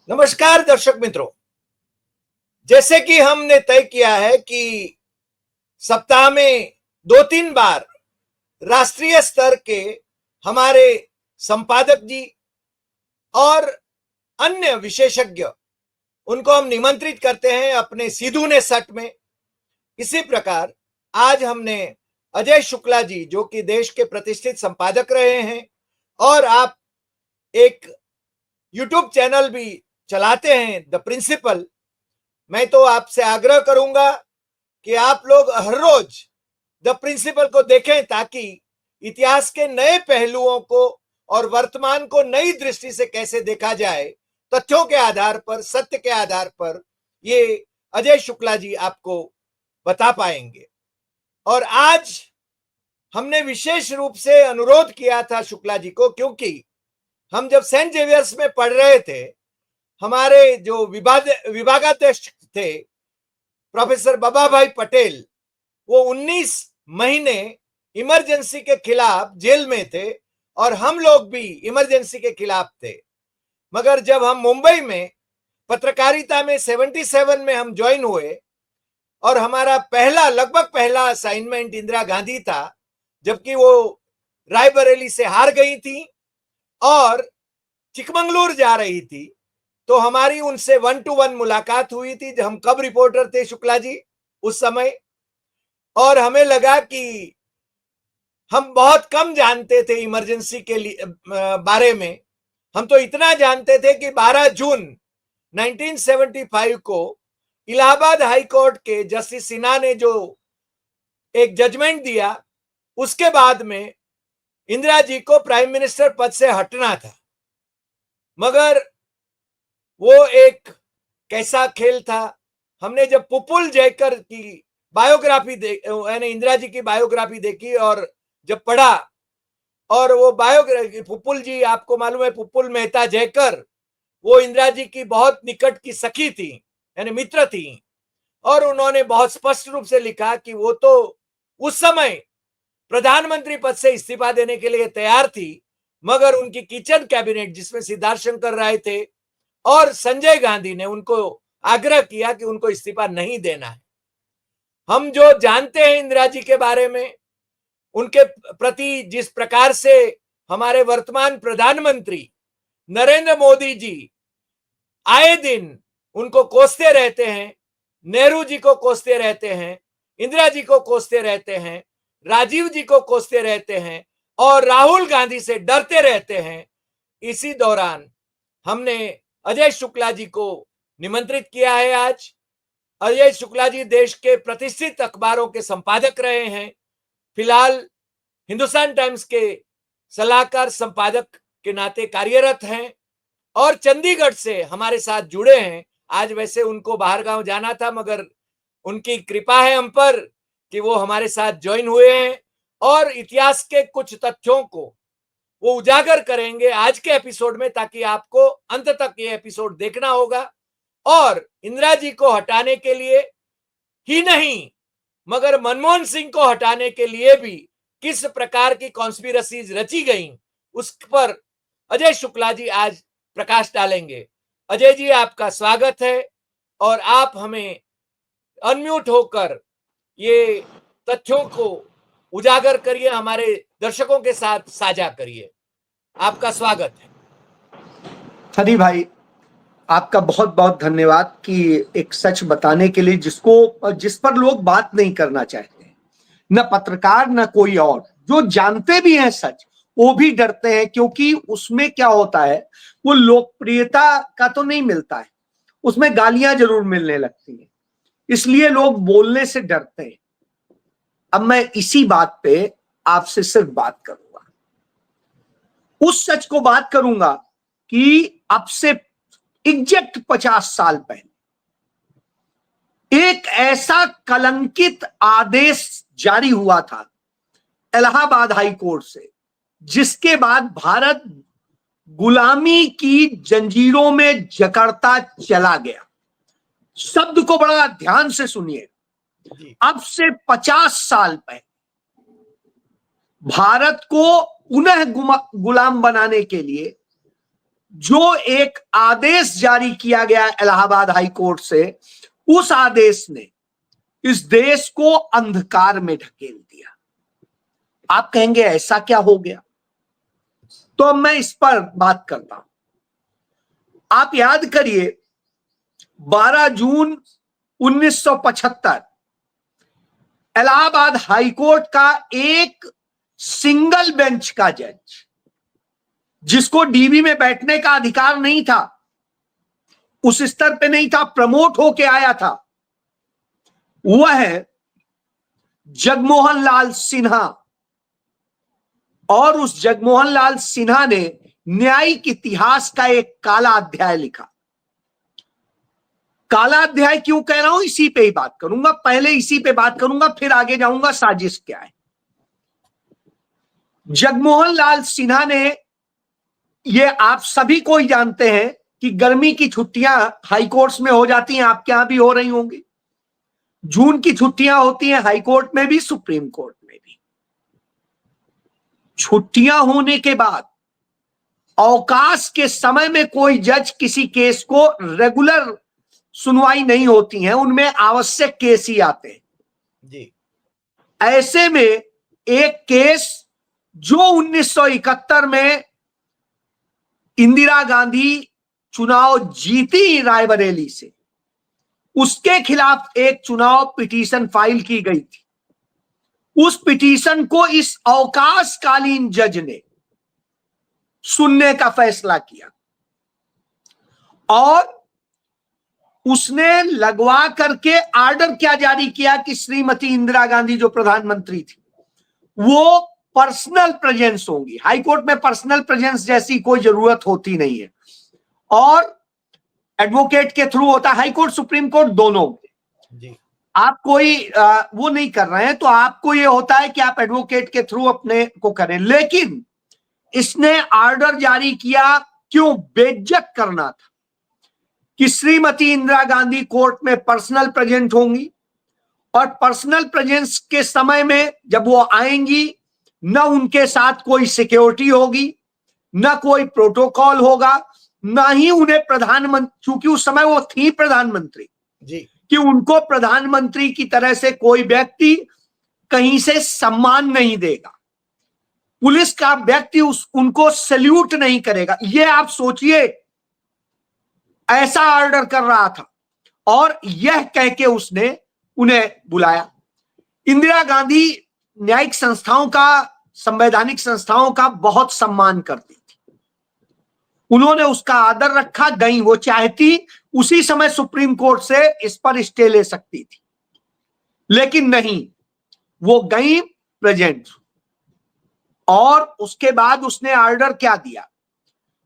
नमस्कार दर्शक मित्रों। जैसे कि हमने तय किया है कि सप्ताह में 2-3 बार राष्ट्रीय स्तर के हमारे संपादक जी और अन्य विशेषज्ञ उनको हम निमंत्रित करते हैं अपने सीधू ने सट में। इसी प्रकार आज हमने अजय शुक्ला जी, जो कि देश के प्रतिष्ठित संपादक रहे हैं और आप एक यूट्यूब चैनल भी चलाते हैं, द प्रिंसिपल। मैं तो आपसे आग्रह करूंगा कि आप लोग हर रोज द प्रिंसिपल को देखें ताकि इतिहास के नए पहलुओं को और वर्तमान को नई दृष्टि से कैसे देखा जाए, तथ्यों के आधार पर, सत्य के आधार पर, ये अजय शुक्ला जी आपको बता पाएंगे। और आज हमने विशेष रूप से अनुरोध किया था शुक्ला जी को, क्योंकि हम जब सेंट जेवियर्स में पढ़ रहे थे, हमारे जो विभागाध्यक्ष थे प्रोफेसर बाबा भाई पटेल, वो 19 महीने इमरजेंसी के खिलाफ जेल में थे और हम लोग भी इमरजेंसी के खिलाफ थे। मगर जब हम मुंबई में पत्रकारिता में 77 में हम ज्वाइन हुए और हमारा लगभग पहला असाइनमेंट इंदिरा गांधी था, जबकि वो रायबरेली से हार गई थी और चिकमंगलुरु जा रही थी, तो हमारी उनसे 1-to-1 मुलाकात हुई थी। हम कब रिपोर्टर थे शुक्ला जी उस समय, और हमें लगा कि हम बहुत कम जानते थे इमरजेंसी के लिए बारे में। हम तो इतना जानते थे कि 12 जून 1975 को इलाहाबाद हाई कोर्ट के जस्टिस सिन्हा ने जो एक जजमेंट दिया, उसके बाद में इंदिरा जी को प्राइम मिनिस्टर पद से हटना था। मगर वो एक कैसा खेल था। हमने जब पुपुल जयकर की बायोग्राफी यानी इंदिरा जी की बायोग्राफी देखी और जब पढ़ा, और वो बायोग्राफी, पुपुल जी आपको मालूम है, पुपुल मेहता जयकर वो इंदिरा जी की बहुत निकट की सखी थी, यानी मित्र थी, और उन्होंने बहुत स्पष्ट रूप से लिखा कि वो तो उस समय प्रधानमंत्री पद से इस्तीफा देने के लिए तैयार थी, मगर उनकी किचन कैबिनेट जिसमें सिद्धार्थ शंकर राय थे और संजय गांधी ने उनको आग्रह किया कि उनको इस्तीफा नहीं देना है। हम जो जानते हैं इंदिरा जी के बारे में, उनके प्रति जिस प्रकार से हमारे वर्तमान प्रधानमंत्री नरेंद्र मोदी जी आए दिन उनको कोसते रहते हैं, नेहरू जी को कोसते रहते हैं, इंदिरा जी को कोसते रहते हैं, राजीव जी को कोसते रहते हैं और राहुल गांधी से डरते रहते हैं। इसी दौरान हमने अजय शुक्ला जी को निमंत्रित किया है आज। अजय शुक्ला जी देश के प्रतिष्ठित अखबारों के संपादक रहे हैं। फिलहाल हिंदुस्तान टाइम्स के सलाहकार संपादक के नाते कार्यरत हैं और चंडीगढ़ से हमारे साथ जुड़े हैं। आज वैसे उनको बाहर गांव जाना था, मगर उनकी कृपा है हम पर कि वो हमारे साथ ज्वाइन हुए हैं और इतिहास के कुछ तथ्यों को वो उजागर करेंगे आज के एपिसोड में, ताकि आपको अंत तक ये एपिसोड देखना होगा। और इंदिरा जी को हटाने के लिए ही नहीं, मगर मनमोहन सिंह को हटाने के लिए भी किस प्रकार की कॉन्स्पिरसीज रची गई, उस पर अजय शुक्ला जी आज प्रकाश डालेंगे। अजय जी, आपका स्वागत है और आप हमें अनम्यूट होकर ये तथ्यों को उजागर करिए, हमारे दर्शकों के साथ साझा करिए। आपका स्वागत है। हरी भाई, आपका बहुत बहुत धन्यवाद कि एक सच बताने के लिए जिस पर लोग बात नहीं करना चाहते हैं, न पत्रकार न कोई और, जो जानते भी हैं सच वो भी डरते हैं, क्योंकि उसमें क्या होता है, वो लोकप्रियता का तो नहीं मिलता है, उसमें गालियां जरूर मिलने लगती हैं, इसलिए लोग बोलने से डरते हैं। अब मैं इसी बात पे आपसे सिर्फ बात करूंगा, उस सच को बात करूंगा कि अब से एग्जैक्ट 50 साल पहले एक ऐसा कलंकित आदेश जारी हुआ था इलाहाबाद हाई कोर्ट से, जिसके बाद भारत गुलामी की जंजीरों में जकड़ता चला गया। शब्द को बड़ा ध्यान से सुनिए। अब से 50 साल पहले भारत को पुनः गुलाम बनाने के लिए जो एक आदेश जारी किया गया इलाहाबाद हाई कोर्ट से, उस आदेश ने इस देश को अंधकार में ढकेल दिया। आप कहेंगे ऐसा क्या हो गया? तो अब मैं इस पर बात करता हूं। आप याद करिए 12 जून 1975 इलाहाबाद हाईकोर्ट का एक सिंगल बेंच का जज, जिसको डीबी में बैठने का अधिकार नहीं था, उस स्तर पे नहीं था, प्रमोट होके आया था, वह है जगमोहन लाल सिन्हा। और उस जगमोहन लाल सिन्हा ने न्यायिक इतिहास का एक काला अध्याय लिखा। काला अध्याय क्यों कह रहा हूं, इसी पे ही बात करूंगा। पहले इसी पे बात करूंगा, फिर आगे जाऊंगा साजिश क्या है। जगमोहन लाल सिन्हा ने, ये आप सभी को ही जानते हैं कि गर्मी की छुट्टियां हाई कोर्ट्स में हो जाती हैं, आपके यहां भी हो रही होंगी। जून की छुट्टियां होती हैं हाई कोर्ट में भी, सुप्रीम कोर्ट में भी। छुट्टियां होने के बाद अवकाश के समय में कोई जज किसी केस को, रेगुलर सुनवाई नहीं होती है, उनमें आवश्यक केस ही आते हैं जी। ऐसे में एक केस जो 1971 में इंदिरा गांधी चुनाव जीती रायबरेली से, उसके खिलाफ एक चुनाव पिटीशन फाइल की गई थी। उस पिटीशन को इस अवकाशकालीन जज ने सुनने का फैसला किया और उसने लगवा करके आर्डर क्या जारी किया कि श्रीमती इंदिरा गांधी जो प्रधानमंत्री थी, वो पर्सनल प्रेजेंस होंगी। हाईकोर्ट में पर्सनल प्रेजेंस जैसी कोई जरूरत होती नहीं है और एडवोकेट के थ्रू होता है। हाईकोर्ट सुप्रीम कोर्ट दोनों जी। आप कोई वो नहीं कर रहे हैं तो आपको ये होता है कि आप एडवोकेट के थ्रू अपने को करें। लेकिन इसने आर्डर जारी किया, क्यों? बेइज्जत करना था कि श्रीमती इंदिरा गांधी कोर्ट में पर्सनल प्रेजेंट होंगी और पर्सनल प्रेजेंस के समय में जब वो आएंगी, न उनके साथ कोई सिक्योरिटी होगी, न कोई प्रोटोकॉल होगा, ना ही उन्हें प्रधानमंत्री, क्योंकि उस समय वो थी प्रधानमंत्री जी, कि उनको प्रधानमंत्री की तरह से कोई व्यक्ति कहीं से सम्मान नहीं देगा, पुलिस का व्यक्ति उनको सैल्यूट नहीं करेगा। ये आप सोचिए, ऐसा ऑर्डर कर रहा था और यह कह के उसने उन्हें बुलाया। इंदिरा गांधी न्यायिक संस्थाओं का, संवैधानिक संस्थाओं का बहुत सम्मान करती थी, उन्होंने उसका आदर रखा। गई, वो चाहती उसी समय सुप्रीम कोर्ट से इस पर स्टे ले सकती थी, लेकिन नहीं, वो गई प्रेजेंट। और उसके बाद उसने ऑर्डर क्या दिया?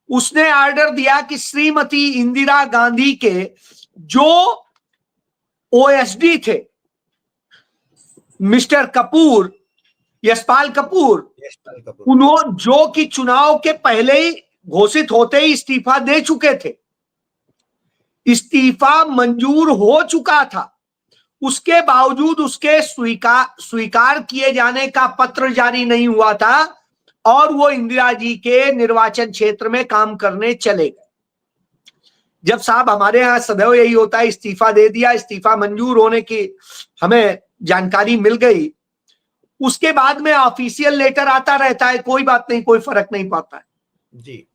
उसने ऑर्डर दिया कि श्रीमती इंदिरा गांधी के जो ओएसडी थे, मिस्टर कपूर, यशपाल कपूर, उन्होंने, जो कि चुनाव के पहले ही घोषित होते ही इस्तीफा दे चुके थे, इस्तीफा मंजूर हो चुका था, उसके बावजूद उसके स्वीकार किए जाने का पत्र जारी नहीं हुआ था और वो इंदिरा जी के निर्वाचन क्षेत्र में काम करने चले गए। जब साहब हमारे यहां सदैव यही होता है, इस्तीफा दे दिया, इस्तीफा मंजूर होने की हमें जानकारी मिल गई, उसके बाद में ऑफिशियल लेटर आता रहता है, कोई बात नहीं, कोई फर्क नहीं पड़ता है जी।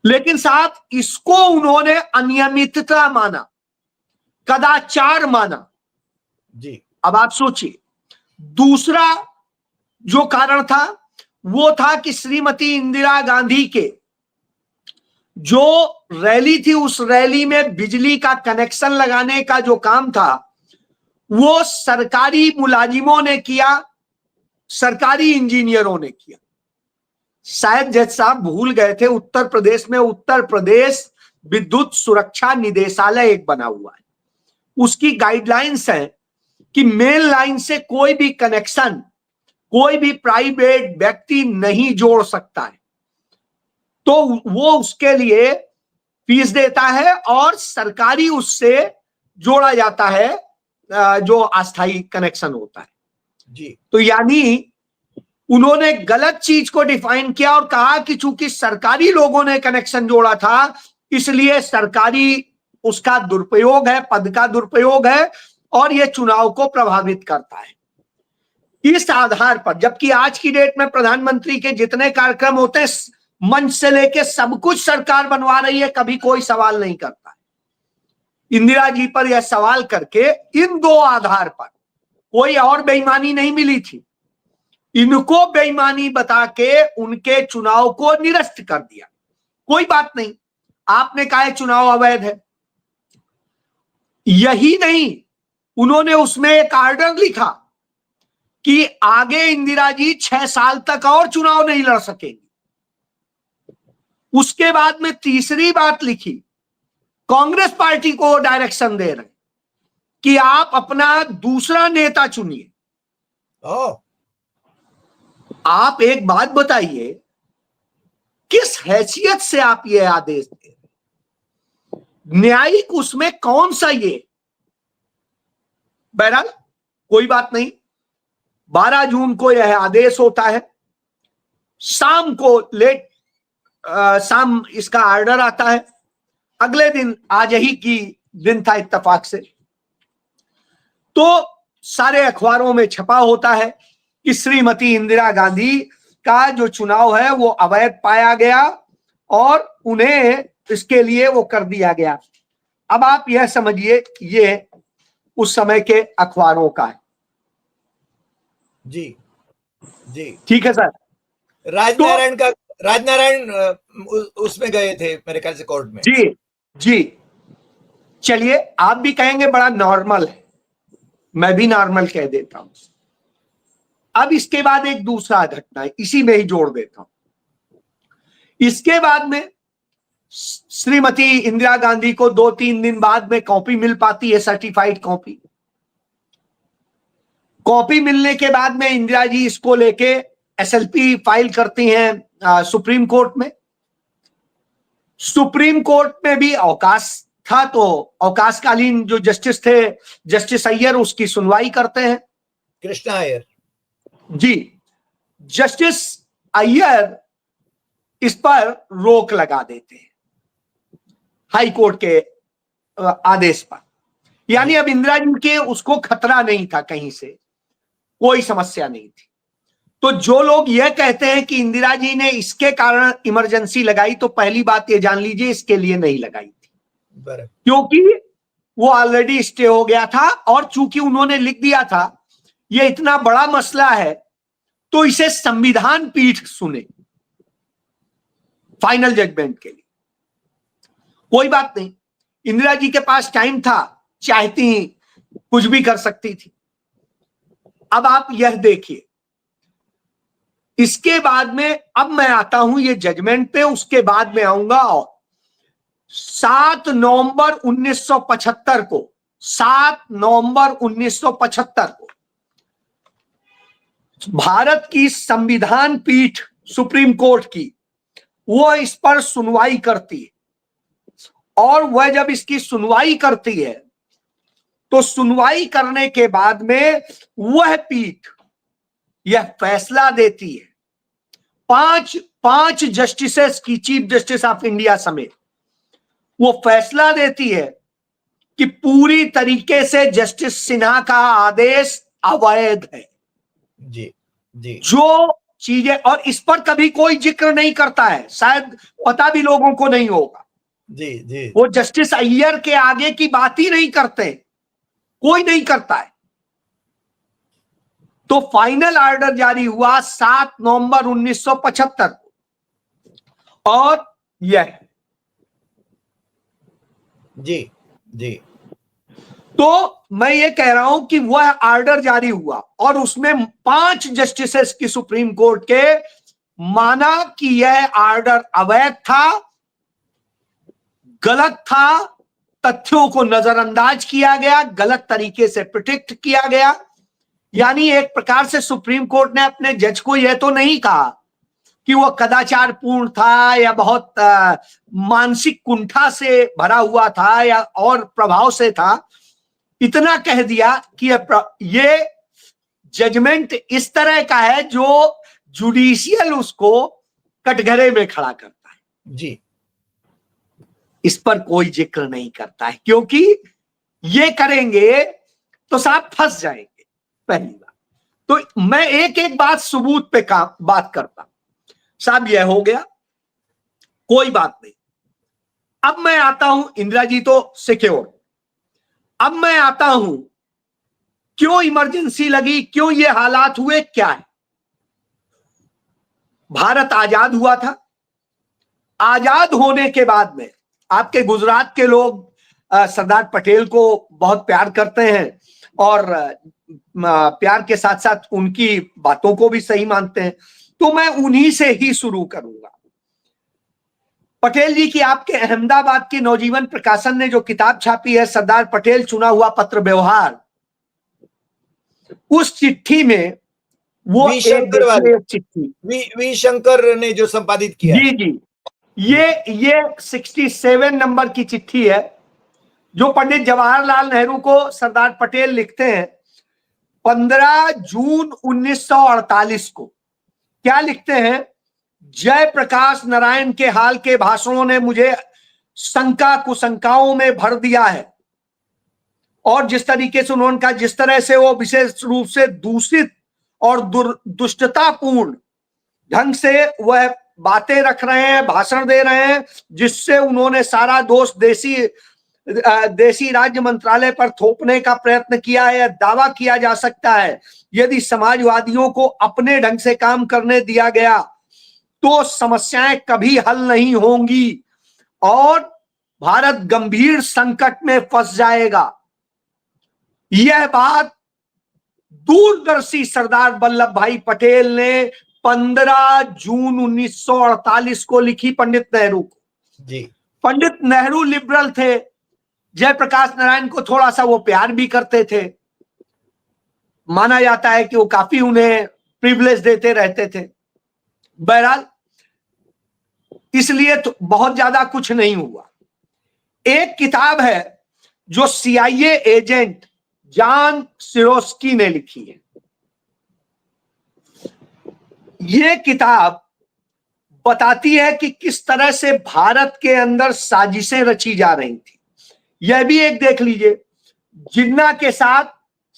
लेकिन साहब इसको उन्होंने अनियमितता माना, कदाचार माना जी। अब आप सोचिए, दूसरा जो कारण था वो था कि श्रीमती इंदिरा गांधी के जो रैली थी, उस रैली में बिजली का कनेक्शन लगाने का जो काम था वो सरकारी मुलाजिमों ने किया, सरकारी इंजीनियरों ने किया। शायद जज साहब भूल गए थे, उत्तर प्रदेश में उत्तर प्रदेश विद्युत सुरक्षा निदेशालय एक बना हुआ है, उसकी गाइडलाइंस है कि मेन लाइन से कोई भी कनेक्शन कोई भी प्राइवेट व्यक्ति नहीं जोड़ सकता है, तो वो उसके लिए फीस देता है और सरकारी उससे जोड़ा जाता है जो अस्थायी कनेक्शन होता है। जी। तो यानी उन्होंने गलत चीज को डिफाइन किया और कहा कि चूंकि सरकारी लोगों ने कनेक्शन जोड़ा था इसलिए सरकारी उसका दुरुपयोग है, पद का दुरुपयोग है और यह चुनाव को प्रभावित करता है। इस आधार पर, जबकि आज की डेट में प्रधानमंत्री के जितने कार्यक्रम होते हैं मंच से लेके सब कुछ सरकार बनवा रही है, कभी कोई सवाल नहीं करता। इंदिरा जी पर यह सवाल करके इन दो आधार पर कोई और बेईमानी नहीं मिली थी, इनको बेईमानी बता के उनके चुनाव को निरस्त कर दिया। कोई बात नहीं, आपने कहा चुनाव अवैध है, यही नहीं उन्होंने उसमें एक आर्डर लिखा कि आगे इंदिरा जी 6 साल तक और चुनाव नहीं लड़ सकेंगी। उसके बाद में तीसरी बात लिखी, कांग्रेस पार्टी को डायरेक्शन दे रहे कि आप अपना दूसरा नेता चुनिए। आप एक बात बताइए, किस हैसियत से आप ये आदेश दे रहे? न्यायिक उसमें कौन सा ये? बहरहाल कोई बात नहीं, 12 जून को यह आदेश होता है, शाम को शाम इसका ऑर्डर आता है। अगले दिन आज ही की दिन था इत्तेफाक से, तो सारे अखबारों में छपा होता है कि श्रीमती इंदिरा गांधी का जो चुनाव है वो अवैध पाया गया और उन्हें इसके लिए वो कर दिया गया। अब आप यह समझिए ये उस समय के अखबारों का है। जी जी ठीक है सर। राजनारायण उसमें गए थे मेरे ख्याल से कोर्ट में। जी जी, चलिए आप भी कहेंगे बड़ा नॉर्मल है, मैं भी नॉर्मल कह देता हूं। अब इसके बाद एक दूसरा घटना है, इसी में ही जोड़ देता हूं। इसके बाद में श्रीमती इंदिरा गांधी को 2-3 दिन बाद में कॉपी मिल पाती है, सर्टिफाइड कॉपी। कॉपी मिलने के बाद में इंदिरा जी इसको लेके एसएलपी फाइल करती हैं सुप्रीम कोर्ट में। सुप्रीम कोर्ट में भी अवकाश था, तो अवकाशकालीन जो जस्टिस थे, जस्टिस अय्यर, उसकी सुनवाई करते हैं, कृष्णा अय्यर जी। जस्टिस अय्यर इस पर रोक लगा देते हैं हाई कोर्ट के आदेश पर। यानी अब इंदिरा जी के उसको खतरा नहीं था, कहीं से कोई समस्या नहीं थी। तो जो लोग यह कहते हैं कि इंदिरा जी ने इसके कारण इमरजेंसी लगाई, तो पहली बात ये जान लीजिए इसके लिए नहीं लगाई थी, क्योंकि वो ऑलरेडी स्टे हो गया था। और चूंकि उन्होंने लिख दिया था ये इतना बड़ा मसला है तो इसे संविधान पीठ सुने फाइनल जजमेंट के लिए। कोई बात नहीं, इंदिरा जी के पास टाइम था, चाहती कुछ भी कर सकती थी। अब आप यह देखिए, इसके बाद में अब मैं आता हूं ये जजमेंट पे, उसके बाद में आऊंगा। और 7 नवंबर 1975 को 7 नवंबर 1975 को भारत की संविधान पीठ सुप्रीम कोर्ट की वो इस पर सुनवाई करती है। और वह जब इसकी सुनवाई करती है तो सुनवाई करने के बाद में वह पीठ यह फैसला देती है, 5 जस्टिसेस की, चीफ जस्टिस ऑफ इंडिया समेत, वो फैसला देती है कि पूरी तरीके से जस्टिस सिन्हा का आदेश अवैध है। जी जी, जो चीजें, और इस पर कभी कोई जिक्र नहीं करता है, शायद पता भी लोगों को नहीं होगा। जी जी, वो जस्टिस अय्यर के आगे की बात ही नहीं करते, कोई नहीं करता है। तो फाइनल ऑर्डर जारी हुआ 7 नवंबर 1975 को, और यह जी जी, तो मैं ये कह रहा हूं कि वह ऑर्डर जारी हुआ और उसमें 5 जस्टिसेस की सुप्रीम कोर्ट के माना कि यह ऑर्डर अवैध था, गलत था, तथ्यों को नजरअंदाज किया गया, गलत तरीके से प्रोटेक्ट किया गया। यानी एक प्रकार से सुप्रीम कोर्ट ने अपने जज को यह तो नहीं कहा कि वह कदाचार पूर्ण था या बहुत मानसिक कुंठा से भरा हुआ था या और प्रभाव से था, इतना कह दिया कि ये जजमेंट इस तरह का है जो जुडिशियल उसको कटघरे में खड़ा करता है जी। इस पर कोई जिक्र नहीं करता है, क्योंकि ये करेंगे तो साहब फंस जाएंगे। पहली बात तो मैं एक एक बात सबूत पे बात करता साहब। यह हो गया, कोई बात नहीं। अब मैं आता हूं, इंदिरा जी तो सिक्योर। अब मैं आता हूं क्यों इमरजेंसी लगी, क्यों ये हालात हुए, क्या है। भारत आजाद हुआ था। आजाद होने के बाद में आपके गुजरात के लोग सरदार पटेल को बहुत प्यार करते हैं और प्यार के साथ साथ उनकी बातों को भी सही मानते हैं, तो मैं उन्हीं से ही शुरू करूंगा। पटेल जी की आपके अहमदाबाद के नवजीवन प्रकाशन ने जो किताब छापी है, सरदार पटेल चुना हुआ पत्र व्यवहार, उस चिट्ठी में वो वी शंकर वाली, एक चिट्ठी वी शंकर ने जो संपादित किया है। जी जी, ये 67 नंबर की चिट्ठी है जो पंडित जवाहरलाल नेहरू को सरदार पटेल लिखते हैं 15 जून 1948 को। क्या लिखते हैं? जयप्रकाश नारायण के हाल के भाषणों ने मुझे शंका कुशंकाओं में भर दिया है, और जिस तरीके से उन्होंने कहा, जिस तरह से वो विशेष रूप से दूषित और दुष्टतापूर्ण ढंग से वह बातें रख रहे हैं, भाषण दे रहे हैं, जिससे उन्होंने सारा दोष देशी राज्य मंत्रालय पर थोपने का प्रयत्न किया है। दावा किया जा सकता है यदि समाजवादियों को अपने ढंग से काम करने दिया गया तो समस्याएं कभी हल नहीं होंगी और भारत गंभीर संकट में फंस जाएगा। यह बात दूरदर्शी सरदार वल्लभ भाई पटेल ने 15 जून 1948 को लिखी पंडित नेहरू को। जी। पंडित नेहरू लिबरल थे, जयप्रकाश नारायण को थोड़ा सा वो प्यार भी करते थे, माना जाता है कि वो काफी उन्हें प्रिविलेज देते रहते थे। बहरहाल इसलिए तो बहुत ज्यादा कुछ नहीं हुआ। एक किताब है जो CIA एजेंट जॉन सिरोस्की ने लिखी है। यह किताब बताती है कि किस तरह से भारत के अंदर साजिशें रची जा रही थी। यह भी एक देख लीजिए, जिन्ना के साथ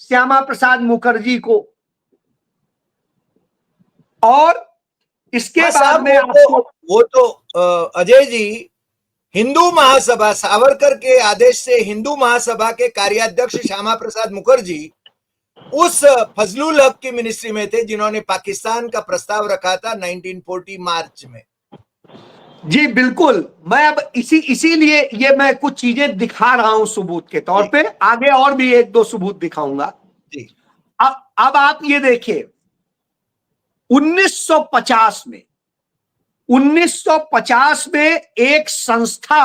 श्यामा प्रसाद मुखर्जी को, और इसके बाद में वो तो अजय जी, हिंदू महासभा, सावरकर के आदेश से हिंदू महासभा के कार्याध्यक्ष श्यामा प्रसाद मुखर्जी उस फजलुल हक की मिनिस्ट्री में थे जिन्होंने पाकिस्तान का प्रस्ताव रखा था 1940 मार्च में। जी बिल्कुल, मैं अब इसीलिए ये मैं कुछ चीजें दिखा रहा हूं सबूत के तौर पे, आगे और भी एक दो सबूत दिखाऊंगा जी। अब आप ये देखिए, 1950 में एक संस्था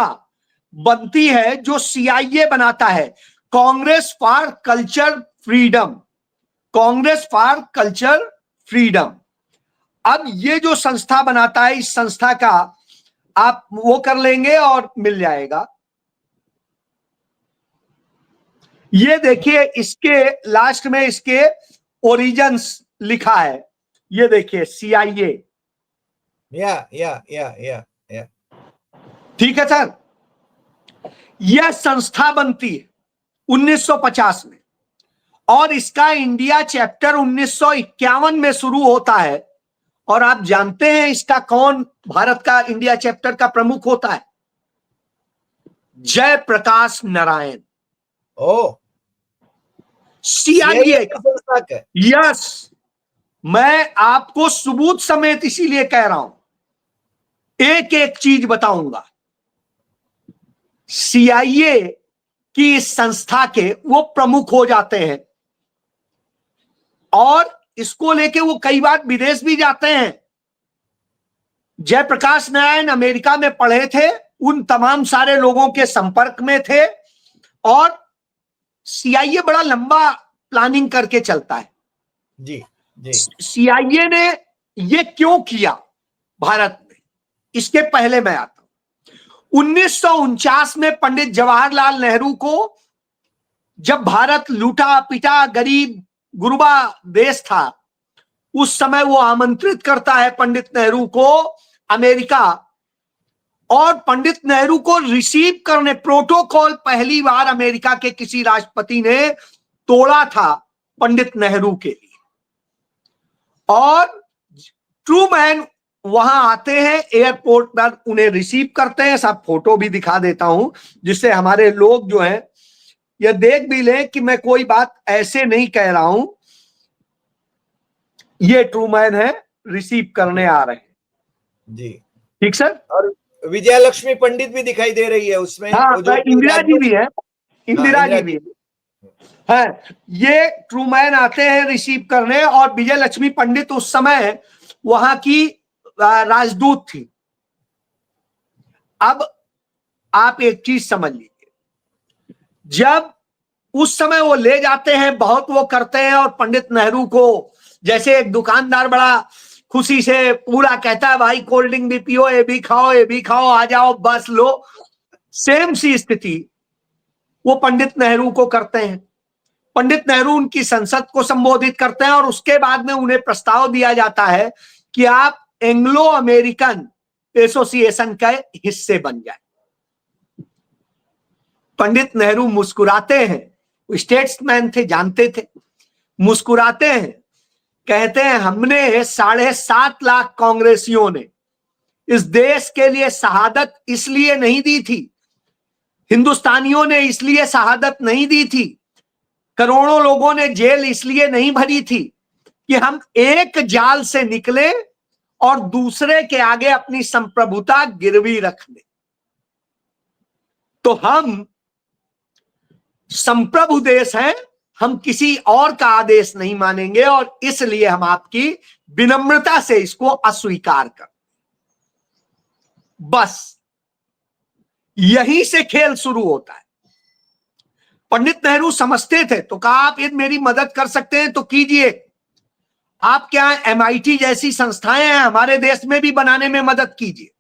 बनती है जो CIA बनाता है, Congress for culture freedom, Congress for culture freedom. अब ये जो संस्था बनाता है, इस संस्था का आप वो कर लेंगे और मिल जाएगा। ये देखिए, इसके लास्ट में इसके ओरिजिन्स लिखा है, ये देखिए CIA। या ठीक है सर। यह संस्था बनती है 1950 में और इसका इंडिया चैप्टर 1951 में शुरू होता है। और आप जानते हैं इसका कौन भारत का इंडिया चैप्टर का प्रमुख होता है? जयप्रकाश नारायण। ओ, CIA का। यस, मैं आपको सबूत समेत इसीलिए कह रहा हूं, एक एक चीज बताऊंगा। CIA की इस संस्था के वो प्रमुख हो जाते हैं और इसको लेके वो कई बार विदेश भी जाते हैं। जयप्रकाश नारायण अमेरिका में पढ़े थे, उन तमाम सारे लोगों के संपर्क में थे और CIA बड़ा लंबा प्लानिंग करके चलता है। जी जी। CIA ने ये क्यों किया भारत में, इसके पहले मैं आता हूं। 1949 में पंडित जवाहरलाल नेहरू को, जब भारत लूटा पिटा गरीब गुरबा देश था, उस समय वो आमंत्रित करता है पंडित नेहरू को अमेरिका, और पंडित नेहरू को रिसीव करने, प्रोटोकॉल पहली बार अमेरिका के किसी राष्ट्रपति ने तोड़ा था पंडित नेहरू के लिए। और ट्रूमैन वहां आते हैं, एयरपोर्ट पर उन्हें रिसीव करते हैं। सब फोटो भी दिखा देता हूं जिससे हमारे लोग जो हैं यह देख भी लें कि मैं कोई बात ऐसे नहीं कह रहा हूं। ये ट्रूमैन है, रिसीव करने आ रहे हैं जी। ठीक सर। और विजया लक्ष्मी पंडित भी दिखाई दे रही है उसमें। हाँ, जो इंदिरा जी भी है, इंदिरा इंदिरा जी भी है। ये ट्रूमैन आते हैं रिसीव करने, और विजय लक्ष्मी पंडित उस समय वहां की राजदूत थी। अब आप एक चीज समझ लीजिए, जब उस समय वो ले जाते हैं, बहुत वो करते हैं, और पंडित नेहरू को जैसे एक दुकानदार बड़ा खुशी से पूरा कहता है भाई कोल्ड ड्रिंक भी पियो, ये भी खाओ, ये भी खाओ, आ जाओ बस लो, सेम सी स्थिति वो पंडित नेहरू को करते हैं। पंडित नेहरू उनकी संसद को संबोधित करते हैं, और उसके बाद में उन्हें प्रस्ताव दिया जाता है कि आप एंग्लो अमेरिकन एसोसिएशन का हिस्से बन जाए। पंडित नेहरू मुस्कुराते हैं, स्टेट्समैन थे, जानते थे, मुस्कुराते हैं, कहते हैं हमने 7.5 लाख कांग्रेसियों ने इस देश के लिए शहादत इसलिए नहीं दी थी, हिंदुस्तानियों ने इसलिए शहादत नहीं दी थी, करोड़ों लोगों ने जेल इसलिए नहीं भरी थी कि हम एक जाल से निकले और दूसरे के आगे अपनी संप्रभुता गिरवी रख दें। तो हम संप्रभु देश हैं, हम किसी और का आदेश नहीं मानेंगे, और इसलिए हम आपकी विनम्रता से इसको अस्वीकार कर। बस यहीं से खेल शुरू होता है। पंडित नेहरू समझते थे, तो कहा आप यदि मेरी मदद कर सकते हैं तो कीजिए। आप क्या MIT जैसी संस्थाएं हैं हमारे देश में भी बनाने में मदद कीजिए।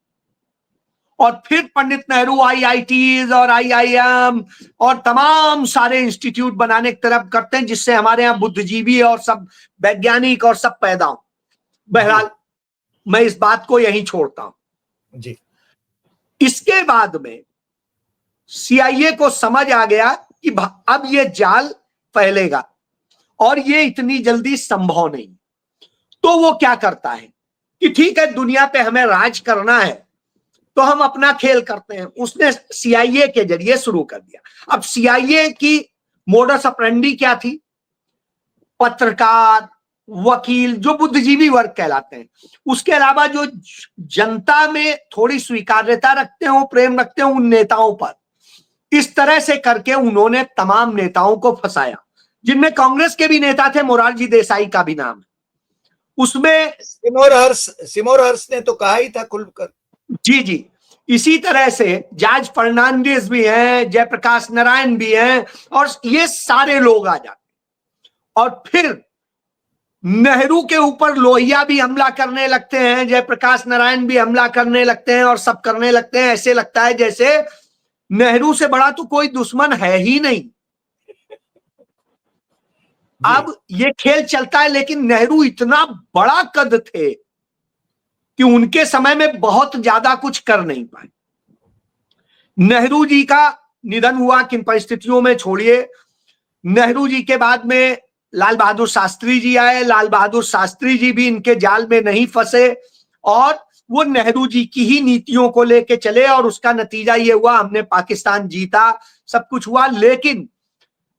और फिर पंडित नेहरू IITs और IIM और तमाम सारे इंस्टीट्यूट बनाने की तरफ करते हैं, जिससे हमारे यहाँ बुद्धिजीवी और सब वैज्ञानिक और सब पैदा हो। बहरहाल मैं इस बात को यहीं छोड़ता हूं जी। इसके बाद में CIA को समझ आ गया कि अब ये जाल फैलेगा और ये इतनी जल्दी संभव नहीं। तो वो क्या करता है कि ठीक है, दुनिया पे हमें राज करना है तो हम अपना खेल करते हैं। उसने CIA के जरिए शुरू कर दिया। अब CIA की मोडस ऑपरेंडी क्या थी? पत्रकार, वकील, जो बुद्धिजीवी वर्ग कहलाते हैं, उसके अलावा जो जनता में थोड़ी स्वीकार्यता रखते हो, प्रेम रखते हो उन नेताओं पर, इस तरह से करके उन्होंने तमाम नेताओं को फंसाया, जिनमें कांग्रेस के भी नेता थे, मोरारजी देसाई का भी नाम है उसमें। सिमोर हर्ष ने तो कहा ही था खुलकर। जी जी, इसी तरह से जॉर्ज फर्नांडिस भी हैं, जयप्रकाश नारायण भी हैं, और ये सारे लोग आ जाते। और फिर नेहरू के ऊपर लोहिया भी हमला करने लगते हैं, जयप्रकाश नारायण भी हमला करने लगते हैं, और सब करने लगते हैं। ऐसे लगता है जैसे नेहरू से बड़ा तो कोई दुश्मन है ही नहीं। अब ये खेल चलता है, लेकिन नेहरू इतना बड़ा कद थे कि उनके समय में बहुत ज्यादा कुछ कर नहीं पाए। नेहरू जी का निधन हुआ किन परिस्थितियों में, छोड़िए। नेहरू जी के बाद में लाल बहादुर शास्त्री जी आए। लाल बहादुर शास्त्री जी भी इनके जाल में नहीं फंसे, और वो नेहरू जी की ही नीतियों को लेके चले, और उसका नतीजा ये हुआ हमने पाकिस्तान जीता, सब कुछ हुआ। लेकिन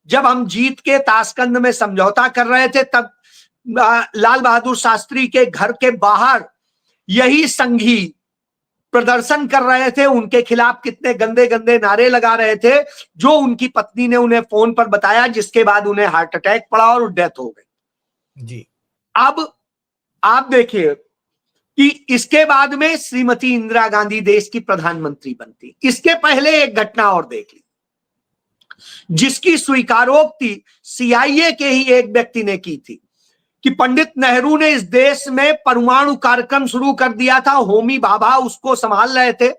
जब हम जीत के ताशकंद में समझौता कर रहे थे, तब लाल बहादुर शास्त्री के घर के बाहर यही संघी प्रदर्शन कर रहे थे, उनके खिलाफ कितने गंदे गंदे नारे लगा रहे थे, जो उनकी पत्नी ने उन्हें फोन पर बताया, जिसके बाद उन्हें हार्ट अटैक पड़ा और डेथ हो गई। जी। अब आप देखिए कि इसके बाद में श्रीमती इंदिरा गांधी देश की प्रधानमंत्री बनती। इसके पहले एक घटना और देख ली, जिसकी स्वीकारोक्ति CIA के ही एक व्यक्ति ने की थी कि पंडित नेहरू ने इस देश में परमाणु कार्यक्रम शुरू कर दिया था। होमी भाभा उसको संभाल रहे थे।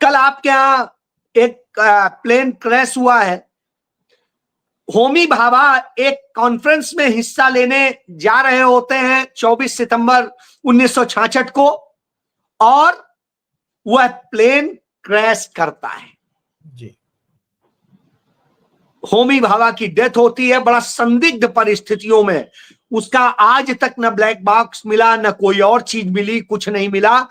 कल आपके यहां एक प्लेन क्रैश हुआ है, होमी भाभा एक कॉन्फ्रेंस में हिस्सा लेने जा रहे होते हैं 24 सितंबर 1966 को, और वह प्लेन क्रैश करता है जी। होमी भाभा की डेथ होती है बड़ा संदिग्ध परिस्थितियों में। उसका आज तक न ब्लैक बॉक्स मिला, न कोई और चीज मिली, कुछ नहीं मिला।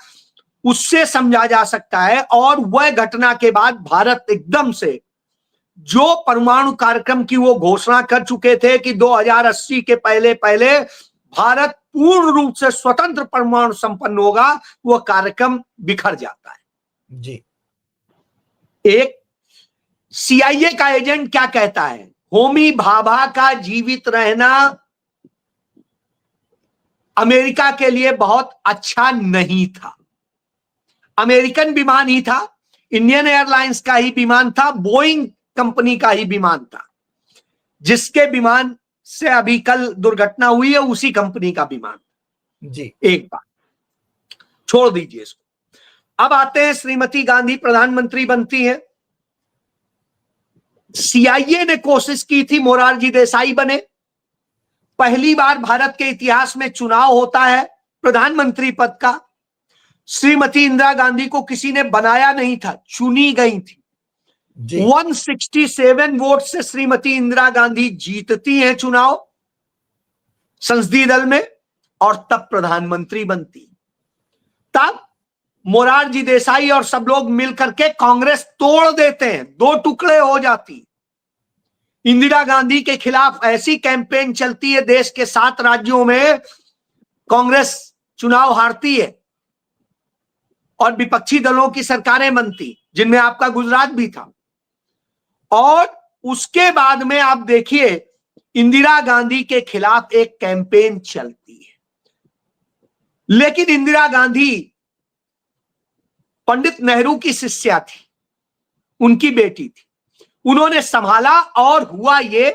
उससे समझा जा सकता है। और वह घटना के बाद भारत एकदम से जो परमाणु कार्यक्रम की वो घोषणा कर चुके थे कि 2080 के पहले पहले भारत पूर्ण रूप से स्वतंत्र परमाणु संपन्न होगा, वो कार्यक्रम बिखर जाता है। जी। एक सीआईए का एजेंट क्या कहता है? होमी भाभा का जीवित रहना अमेरिका के लिए बहुत अच्छा नहीं था। अमेरिकन विमान ही था, इंडियन एयरलाइंस का ही विमान था, बोइंग कंपनी का ही विमान था, जिसके विमान से अभी कल दुर्घटना हुई है उसी कंपनी का विमान। जी। एक बात छोड़ दीजिए इसको। अब आते हैं, श्रीमती गांधी प्रधानमंत्री बनती है। सीआईए ने कोशिश की थी मोरारजी देसाई बने। पहली बार भारत के इतिहास में चुनाव होता है प्रधानमंत्री पद का। श्रीमती इंदिरा गांधी को किसी ने बनाया नहीं था, चुनी गई थी। 167 वोट से श्रीमती इंदिरा गांधी जीतती हैं चुनाव संसदीय दल में, और तब प्रधानमंत्री बनती। तब मोरारजी देसाई और सब लोग मिलकर के कांग्रेस तोड़ देते हैं, दो टुकड़े हो जाती। इंदिरा गांधी के खिलाफ ऐसी कैंपेन चलती है, देश के 7 राज्यों में कांग्रेस चुनाव हारती है और विपक्षी दलों की सरकारें बनती, जिनमें आपका गुजरात भी था। और उसके बाद में आप देखिए इंदिरा गांधी के खिलाफ एक कैंपेन चलती है। लेकिन इंदिरा गांधी पंडित नेहरू की शिष्या थी, उनकी बेटी थी। उन्होंने संभाला और हुआ ये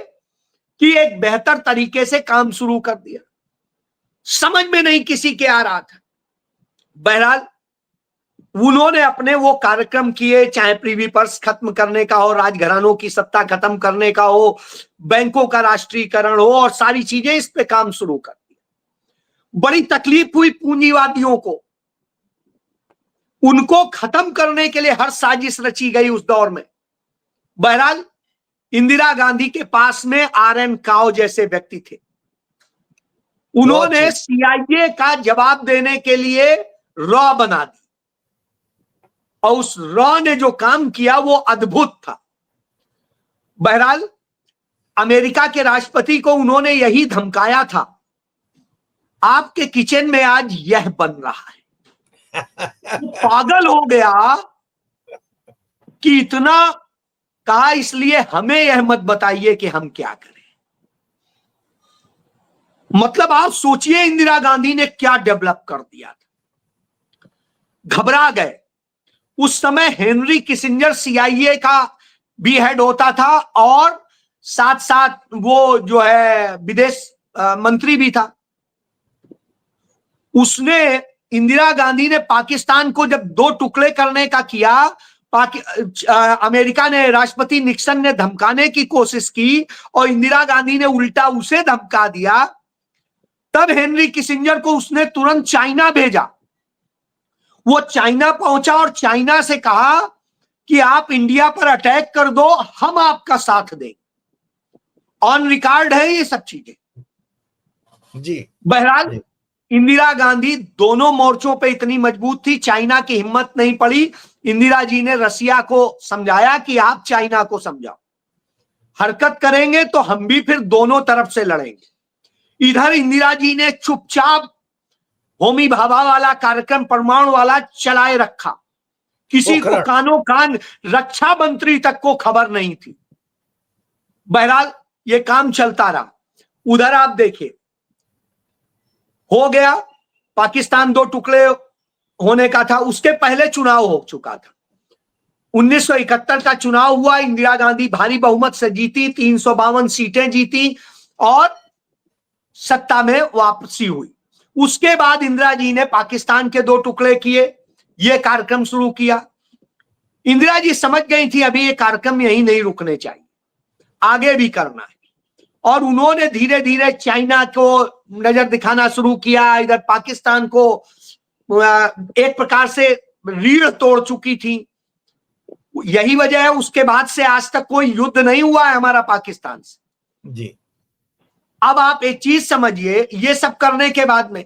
कि एक बेहतर तरीके से काम शुरू कर दिया। समझ में नहीं किसी के आ रहा था। बहरहाल उन्होंने अपने वो कार्यक्रम किए, चाहे प्रीवी पर्स खत्म करने का हो, राजघरानों की सत्ता खत्म करने का हो, बैंकों का राष्ट्रीयकरण हो, और सारी चीजें, इस पे काम शुरू कर दिया। बड़ी तकलीफ हुई पूंजीवादियों को, उनको खत्म करने के लिए हर साजिश रची गई उस दौर में। बहरहाल इंदिरा गांधी के पास में आर.एन. काओ जैसे व्यक्ति थे। उन्होंने सीआईए का जवाब देने के लिए रॉ बना दी, और उस रॉ ने जो काम किया वो अद्भुत था। बहरहाल अमेरिका के राष्ट्रपति को उन्होंने यही धमकाया था, आपके किचन में आज यह बन रहा है। पागल हो गया कि इतना कहा, इसलिए हमें यह मत बताइए कि हम क्या करें। मतलब आप सोचिए इंदिरा गांधी ने क्या डेवलप कर दिया था। घबरा गए। उस समय हेनरी किसिंजर सीआईए का भी हेड होता था, और साथ साथ वो जो है विदेश मंत्री भी था। उसने, इंदिरा गांधी ने पाकिस्तान को जब 2 टुकड़े करने का किया, अमेरिका ने, राष्ट्रपति निक्सन ने धमकाने की कोशिश की और इंदिरा गांधी ने उल्टा उसे धमका दिया। तब हेनरी किसिंजर को उसने तुरंत चाइना भेजा। वो चाइना पहुंचा और चाइना से कहा कि आप इंडिया पर अटैक कर दो, हम आपका साथ दें। ऑन रिकॉर्ड है ये सब चीजें। जी। बहरहाल इंदिरा गांधी दोनों मोर्चों पे इतनी मजबूत थी, चाइना की हिम्मत नहीं पड़ी। इंदिरा जी ने रसिया को समझाया कि आप चाइना को समझाओ, हरकत करेंगे तो हम भी फिर दोनों तरफ से लड़ेंगे। इधर इंदिरा जी ने चुपचाप होमी भाभा वाला कार्यक्रम, परमाणु वाला चलाए रखा। किसी को कानों कान, रक्षा मंत्री तक को खबर नहीं थी। बहरहाल ये काम चलता रहा। उधर आप देखिए, हो गया, पाकिस्तान 2 टुकड़े होने का था, उसके पहले चुनाव हो चुका था। 1971 का चुनाव हुआ, इंदिरा गांधी भारी बहुमत से जीती, 352 सीटें जीती और सत्ता में वापसी हुई। उसके बाद इंदिरा जी ने पाकिस्तान के 2 टुकड़े किए, यह कार्यक्रम शुरू किया। इंदिरा जी समझ गई थी अभी ये कार्यक्रम यहीं नहीं रुकने चाहिए। आगे भी करना है। और उन्होंने धीरे धीरे चाइना को नजर दिखाना शुरू किया, इधर पाकिस्तान को एक प्रकार से रीढ़ तोड़ चुकी थी। यही वजह है उसके बाद से आज तक कोई युद्ध नहीं हुआ है हमारा पाकिस्तान से जी। अब आप एक चीज समझिए, ये सब करने के बाद में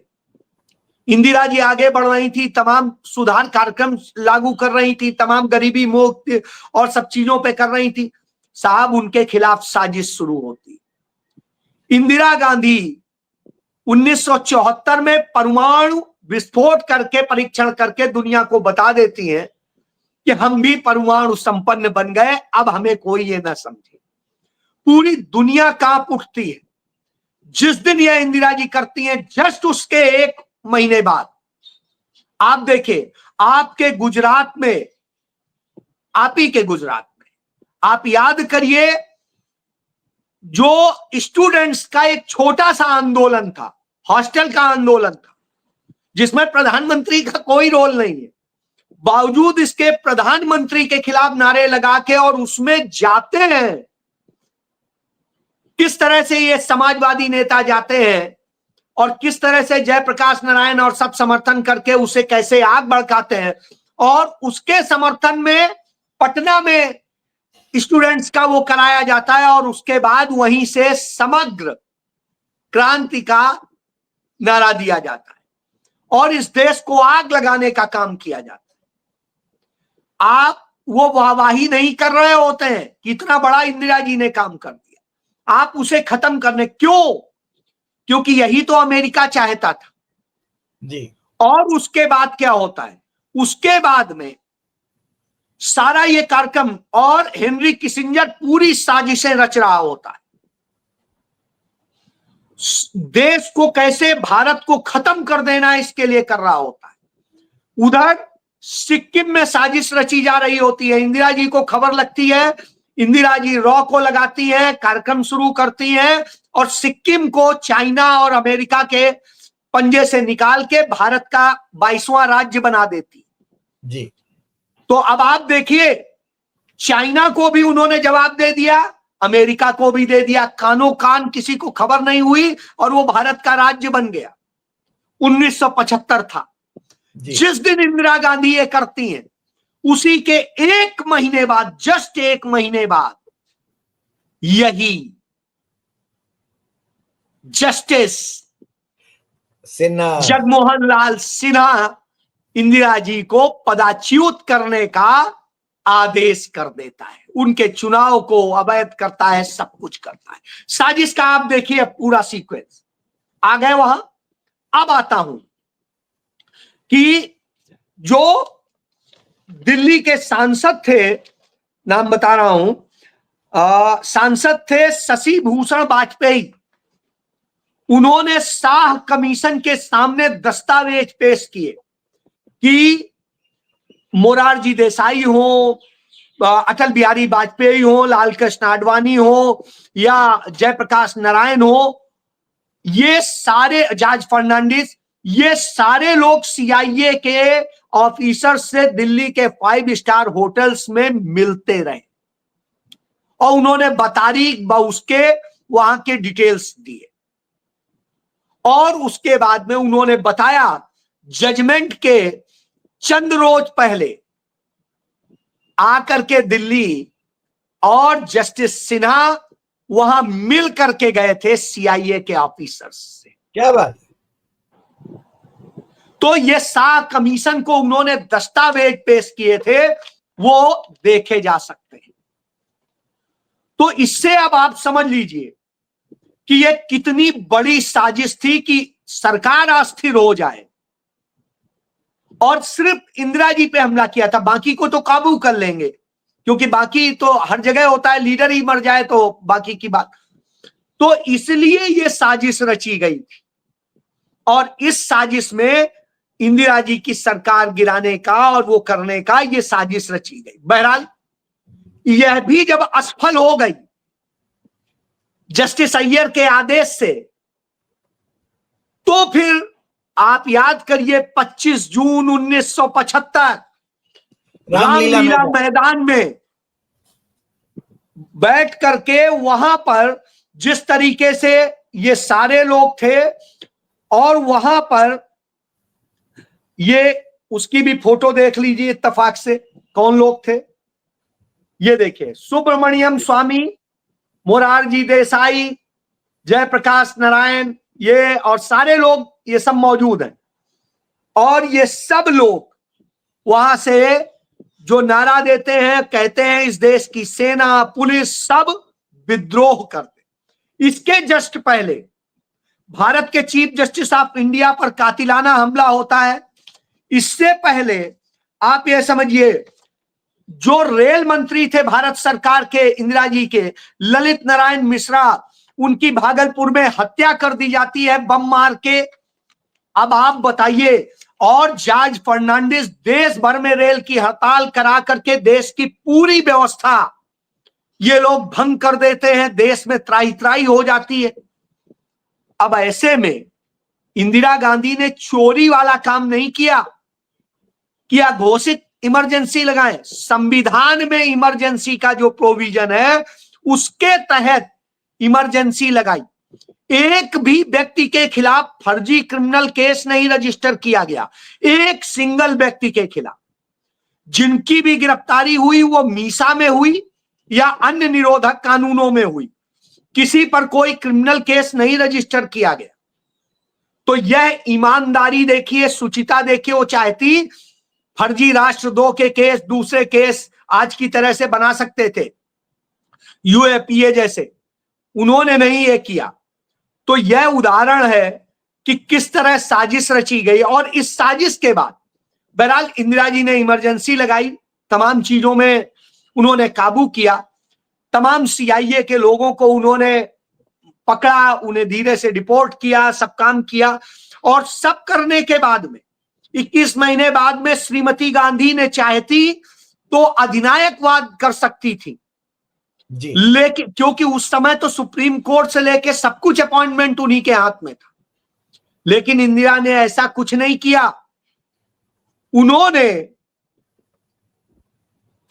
इंदिरा जी आगे बढ़ रही थी, तमाम सुधार कार्यक्रम लागू कर रही थी, तमाम गरीबी मुक्त और सब चीजों पे कर रही थी। साहब उनके खिलाफ साजिश शुरू होती। इंदिरा गांधी 1974 में परमाणु विस्फोट करके परीक्षण करके दुनिया को बता देती हैं कि हम भी परमाणु संपन्न बन गए, अब हमें कोई ये ना समझे। पूरी दुनिया कांप उठती है जिस दिन यह इंदिरा जी करती हैं। जस्ट उसके एक महीने बाद आप देखिए, आपके गुजरात में, आप ही के गुजरात में, आप याद करिए, जो स्टूडेंट्स का एक छोटा सा आंदोलन था, हॉस्टल का आंदोलन था, जिसमें प्रधानमंत्री का कोई रोल नहीं है, बावजूद इसके प्रधानमंत्री के खिलाफ नारे लगा के और उसमें जाते हैं। किस तरह से ये समाजवादी नेता जाते हैं और किस तरह से जयप्रकाश नारायण और सब समर्थन करके उसे कैसे आग भड़काते हैं। और उसके समर्थन में पटना में स्टूडेंट्स का वो कराया जाता है और उसके बाद वहीं से समग्र क्रांति का नारा दिया जाता है और इस देश को आग लगाने का काम किया जाता है। आप वो वाहवाही नहीं कर रहे होते हैं कि इतना बड़ा इंदिरा जी ने काम कर दिया, आप उसे खत्म करने, क्यों? क्योंकि यही तो अमेरिका चाहता था जी। और उसके बाद क्या होता है, उसके बाद में सारा ये कार्यक्रम और हेनरी किसिंजर पूरी साजिशें रच रहा होता है, देश को कैसे, भारत को खत्म कर देना इसके लिए कर रहा होता है। उधर सिक्किम में साजिश रची जा रही होती है, इंदिरा जी को खबर लगती है, इंदिरा जी रॉ को लगाती है, कार्यक्रम शुरू करती हैं और सिक्किम को चाइना और अमेरिका के पंजे से निकाल के भारत का 22वां राज्य बना देती जी। तो अब आप देखिए, चाइना को भी उन्होंने जवाब दे दिया, अमेरिका को भी दे दिया, कानो कान किसी को खबर नहीं हुई और वो भारत का राज्य बन गया। 1975 था जिस दिन इंदिरा गांधी ये करती हैं, उसी के एक महीने बाद, जस्ट एक महीने बाद, यही जस्टिस सिन्हा, जगमोहन लाल सिन्हा इंदिरा जी को पदच्युत करने का आदेश कर देता है, उनके चुनाव को अवैध करता है, सब कुछ करता है। साजिश का आप देखिए पूरा सीक्वेंस। आ गए वहां। अब आता हूं कि जो दिल्ली के सांसद थे, नाम बता रहा हूं, सांसद थे शशि भूषण वाजपेयी। उन्होंने शाह कमीशन के सामने दस्तावेज पेश किए कि मोरारजी देसाई हो, अटल बिहारी वाजपेयी हो, लाल कृष्ण आडवाणी हो या जयप्रकाश नारायण हो, ये सारे, जॉर्ज फर्नांडिस, ये सारे लोग सीआईए के ऑफिसर से दिल्ली के 5 स्टार होटल्स में मिलते रहे और उन्होंने बतारीख उसके वहां के डिटेल्स दिए और उसके बाद में उन्होंने बताया जजमेंट के चंद रोज पहले आकर के दिल्ली और जस्टिस सिन्हा वहां मिल करके गए थे सीआईए के ऑफिसर्स से। क्या बात है। तो ये शाह कमीशन को उन्होंने दस्तावेज पेश किए थे, वो देखे जा सकते हैं। तो इससे अब आप समझ लीजिए कि ये कितनी बड़ी साजिश थी कि सरकार अस्थिर हो जाए और सिर्फ इंदिरा जी पे हमला किया था, बाकी को तो काबू कर लेंगे, क्योंकि बाकी तो हर जगह होता है, लीडर ही मर जाए तो बाकी की बात। तो इसलिए ये साजिश रची गई थी और इस साजिश में इंदिरा जी की सरकार गिराने का और वो करने का ये साजिश रची गई। बहरहाल यह भी जब असफल हो गई जस्टिस अय्यर के आदेश से, तो फिर आप याद करिए 25 जून 1975 रामलीला मैदान में बैठ करके वहां पर जिस तरीके से ये सारे लोग थे, और वहां पर ये उसकी भी फोटो देख लीजिए इत्तेफाक से कौन लोग थे। ये देखिए, सुब्रमण्यम स्वामी, मोरारजी देसाई, जयप्रकाश नारायण, ये और सारे लोग ये सब मौजूद हैं। और ये सब लोग वहां से जो नारा देते हैं, कहते हैं इस देश की सेना पुलिस सब विद्रोह करते। इसके जस्ट पहले भारत के चीफ जस्टिस ऑफ इंडिया पर कातिलाना हमला होता है। इससे पहले आप ये समझिए, जो रेल मंत्री थे भारत सरकार के, इंदिरा जी के, ललित नारायण मिश्रा, उनकी भागलपुर में हत्या कर दी जाती है बम मार के। अब आप बताइए, और जॉर्ज फर्नांडिस देश भर में रेल की हड़ताल करा करके देश की पूरी व्यवस्था ये लोग भंग कर देते हैं, देश में त्राही त्राही हो जाती है। अब ऐसे में इंदिरा गांधी ने चोरी वाला काम नहीं किया, घोषित इमरजेंसी लगाए। संविधान में इमरजेंसी का जो प्रोविजन है उसके तहत इमरजेंसी लगाई। एक भी व्यक्ति के खिलाफ फर्जी क्रिमिनल केस नहीं रजिस्टर किया गया, एक सिंगल व्यक्ति के खिलाफ। जिनकी भी गिरफ्तारी हुई वो मीसा में हुई या अन्य निरोधक कानूनों में हुई, किसी पर कोई क्रिमिनल केस नहीं रजिस्टर किया गया। तो यह ईमानदारी देखिए, सुचिता देखिए। वो चाहती फर्जी राष्ट्र 2 के केस, दूसरे केस आज की तरह से बना सकते थे, यूएपीए जैसे, उन्होंने नहीं ये किया। तो यह उदाहरण है कि किस तरह साजिश रची गई। और इस साजिश के बाद बहरहाल इंदिरा जी ने इमरजेंसी लगाई, तमाम चीजों में उन्होंने काबू किया, तमाम सीआईए के लोगों को उन्होंने पकड़ा, उन्हें धीरे से डिपोर्ट किया, सब काम किया। और सब करने के बाद में 21 महीने बाद में श्रीमती गांधी ने चाहती तो अधिनायकवाद कर सकती थी जी। लेकिन क्योंकि उस समय तो सुप्रीम कोर्ट से लेके सब कुछ अपॉइंटमेंट उन्हीं के हाथ में था, लेकिन इंदिरा ने ऐसा कुछ नहीं किया। उन्होंने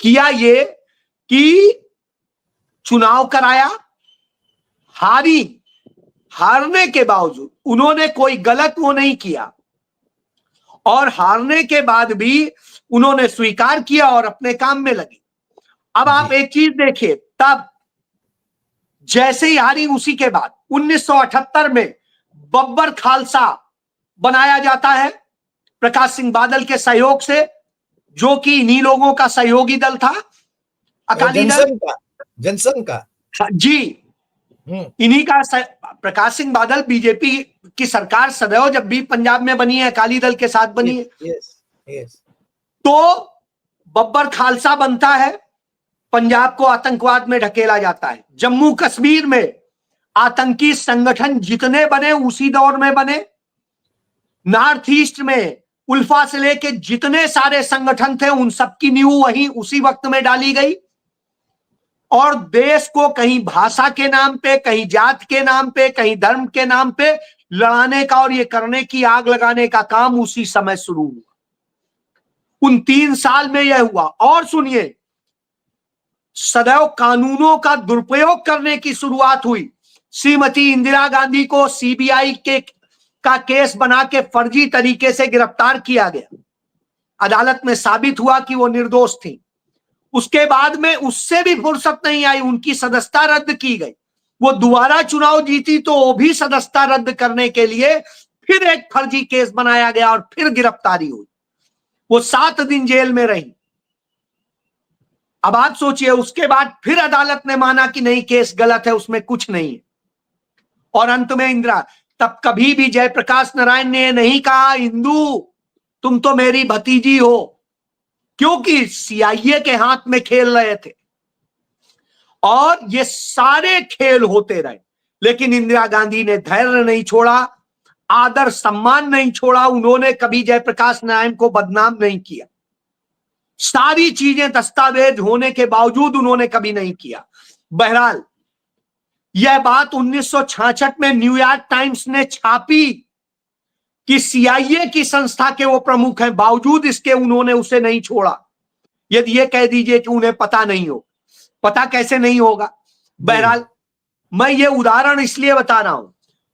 किया ये कि चुनाव कराया, हारने के बावजूद उन्होंने कोई गलत वो नहीं किया, और हारने के बाद भी उन्होंने स्वीकार किया और अपने काम में लगी। अब आप एक चीज देखिए, तब जैसे ही हारी उसी के बाद 1978 में बब्बर खालसा बनाया जाता है प्रकाश सिंह बादल के सहयोग से, जो कि इन्हीं लोगों का सहयोगी दल था, अकाली दल, जनसंघ का जी, इन्हीं का। प्रकाश सिंह बादल, बीजेपी की सरकार सदैव जब भी पंजाब में बनी है अकाली दल के साथ बनी है। तो बब्बर खालसा बनता है, पंजाब को आतंकवाद में ढकेला जाता है। जम्मू कश्मीर में आतंकी संगठन जितने बने उसी दौर में बने। नॉर्थ ईस्ट में उल्फा से लेके जितने सारे संगठन थे उन सबकी नींव वही उसी वक्त में डाली गई। और देश को कहीं भाषा के नाम पे, कहीं जात के नाम पे, कहीं धर्म के नाम पे लड़ाने का और ये करने की, आग लगाने का काम उसी समय शुरू हुआ। उन 3 साल में यह हुआ। और सुनिए, सदैव कानूनों का दुरुपयोग करने की शुरुआत हुई। श्रीमती इंदिरा गांधी को सीबीआई का केस बना के फर्जी तरीके से गिरफ्तार किया गया। अदालत में साबित हुआ कि वो निर्दोष थी। उसके बाद में उससे भी फुर्सत नहीं आई, उनकी सदस्यता रद्द की गई। वो दोबारा चुनाव जीती तो वो भी सदस्यता रद्द करने के लिए फिर एक फर्जी केस बनाया गया और फिर गिरफ्तारी हुई। वो 7 दिन जेल में रही। अब आप सोचिए, उसके बाद फिर अदालत ने माना कि नहीं, केस गलत है, उसमें कुछ नहीं है। और अंत में इंदिरा, तब कभी भी जयप्रकाश नारायण ने नहीं कहा हिंदू तुम तो मेरी भतीजी हो, क्योंकि सीआईए के हाथ में खेल रहे थे और ये सारे खेल होते रहे। लेकिन इंदिरा गांधी ने धैर्य नहीं छोड़ा, आदर सम्मान नहीं छोड़ा। उन्होंने कभी जयप्रकाश नारायण को बदनाम नहीं किया। सारी चीजें दस्तावेज होने के बावजूद उन्होंने कभी नहीं किया। बहरहाल यह बात 1966 में न्यूयॉर्क टाइम्स ने छापी कि सीआईए की संस्था के वो प्रमुख हैं, बावजूद इसके उन्होंने उसे नहीं छोड़ा। यदि ये कह दीजिए कि उन्हें पता नहीं हो, पता कैसे नहीं होगा। बहरहाल मैं ये उदाहरण इसलिए बता रहा हूं,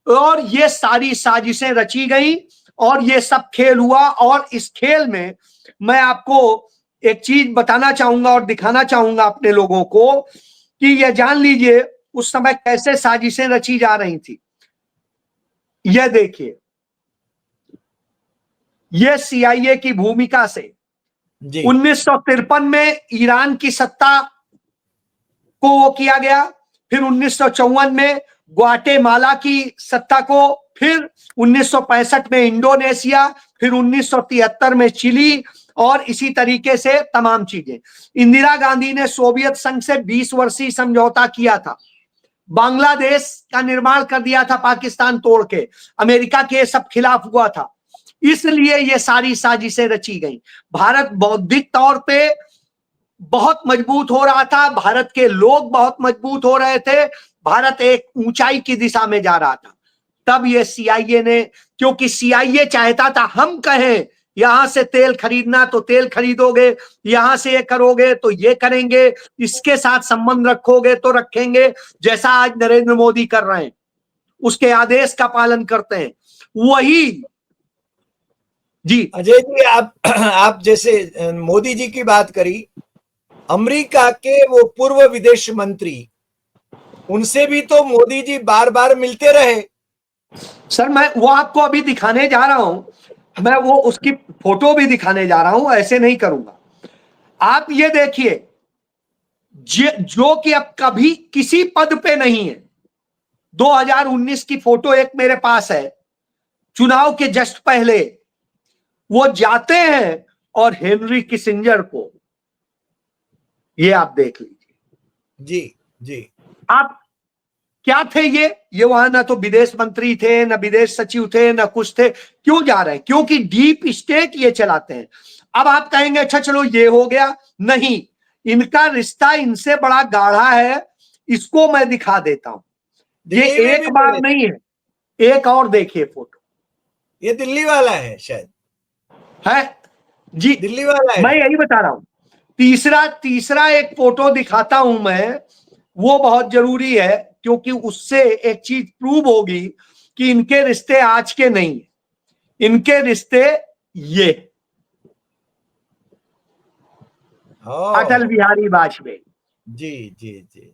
और ये सारी साजिशें रची गई और ये सब खेल हुआ। और इस खेल में मैं आपको एक चीज बताना चाहूंगा और दिखाना चाहूंगा अपने लोगों को कि ये जान लीजिए उस समय कैसे साजिशें रची जा रही थी। यह देखिए, यह सीआईए की भूमिका से 1953 में ईरान की सत्ता को वो किया गया, फिर 1954 में ग्वाटेमाला की सत्ता को, फिर 1965 में इंडोनेशिया, फिर 1973 में चिली, और इसी तरीके से तमाम चीजें। इंदिरा गांधी ने सोवियत संघ से 20 वर्षीय समझौता किया था, बांग्लादेश का निर्माण कर दिया था पाकिस्तान तोड़ के, अमेरिका के सब खिलाफ हुआ था, इसलिए ये सारी साजिशें रची गई। भारत बौद्धिक तौर पे बहुत मजबूत हो रहा था, भारत के लोग बहुत मजबूत हो रहे थे, भारत एक ऊंचाई की दिशा में जा रहा था। तब ये सीआईए ने, क्योंकि सीआईए चाहता था हम कहें यहां से तेल खरीदना तो तेल खरीदोगे, यहां से ये करोगे तो ये करेंगे, इसके साथ संबंध रखोगे तो रखेंगे, जैसा आज नरेंद्र मोदी कर रहे हैं, उसके आदेश का पालन करते हैं। वही जी अजय जी, आप जैसे मोदी जी की बात करी, अमेरिका के वो पूर्व विदेश मंत्री, उनसे भी तो मोदी जी बार बार मिलते रहे। सर मैं वो आपको अभी दिखाने जा रहा हूं, मैं वो उसकी फोटो भी दिखाने जा रहा हूं, ऐसे नहीं करूंगा। आप ये देखिए, जो कि अब कभी किसी पद पे नहीं है। 2019 की फोटो एक मेरे पास है, चुनाव के जस्ट पहले वो जाते हैं और हेनरी किसिंजर को, ये आप देख लीजिए। जी जी। आप क्या थे ये वहां ना तो विदेश मंत्री थे, ना विदेश सचिव थे, ना कुछ थे। क्यों जा रहे हैं? क्योंकि डीप स्टेट ये चलाते हैं। अब आप कहेंगे अच्छा चलो ये हो गया, नहीं, इनका रिश्ता इनसे बड़ा गाढ़ा है, इसको मैं दिखा देता हूं। ये एक बार नहीं है, एक और देखिए फोटो, ये दिल्ली वाला है शायद, है जी, दिल्ली वाला है। मैं यही बता रहा हूं। तीसरा एक फोटो दिखाता हूं मैं, वो बहुत जरूरी है, क्योंकि उससे एक चीज प्रूव होगी कि इनके रिश्ते आज के नहीं, इनके रिश्ते ये अटल बिहारी वाजपेयी। जी जी जी।